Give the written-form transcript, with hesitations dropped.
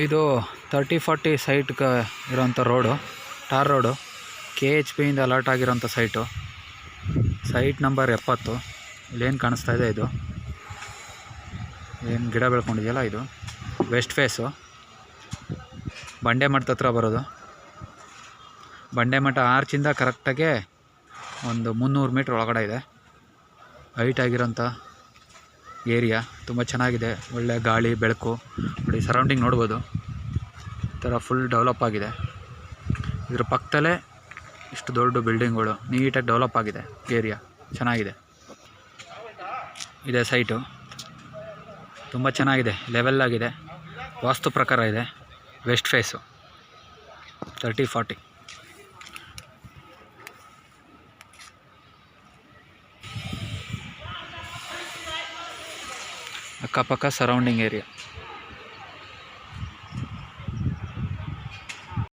ಇದು 30-40 ಸೈಟ್ಗೆ ಇರೋಂಥ ರೋಡು, ಟಾರ್ ರೋಡು. KHPಯಿಂದ ಅಲರ್ಟ್ ಆಗಿರೋಂಥ ಸೈಟು. Site number 70. ಇಲ್ಲೇನು ಕಾಣಿಸ್ತಾ ಇದೆ, ಇದು ಏನು ಗಿಡ ಬೆಳ್ಕೊಂಡಿದೆಯಲ್ಲ, ಇದು ವೆಸ್ಟ್ ಫೇಸು. ಬಂಡೆ ಮಠದ ಹತ್ರ ಬರೋದು. ಬಂಡೆ ಮಠ ಆರ್ಚಿಂದ ಕರೆಕ್ಟಾಗೆ ಒಂದು 300 ಮೀಟ್ರ್ ಒಳಗಡೆ ಇದೆ. ಹೈಟ್ ಆಗಿರೋಂಥ ಏರಿಯಾ, ತುಂಬ ಚೆನ್ನಾಗಿದೆ. ಒಳ್ಳೆ ಗಾಳಿ ಬೆಳಕು ನೋಡಿ, ಸರೌಂಡಿಂಗ್ ನೋಡ್ಬೋದು. ಈ ಥರ ಫುಲ್ ಡೆವಲಪ್ ಆಗಿದೆ. ಇದ್ರ ಪಕ್ಕದಲ್ಲೇ ಇಷ್ಟು ದೊಡ್ಡ ಬಿಲ್ಡಿಂಗ್ಗಳು, ನೀಟಾಗಿ ಡೆವಲಪ್ ಆಗಿದೆ. ಏರಿಯಾ ಚೆನ್ನಾಗಿದೆ. ಇದೆ ಸೈಟು, ತುಂಬ ಚೆನ್ನಾಗಿದೆ. ಲೆವೆಲ್ ಆಗಿದೆ, ವಾಸ್ತು ಪ್ರಕಾರ ಇದೆ. West face 30-40. ಅಕ್ಕಪಕ್ಕ ಸರೌಂಡಿಂಗ್ ಏರಿಯಾ.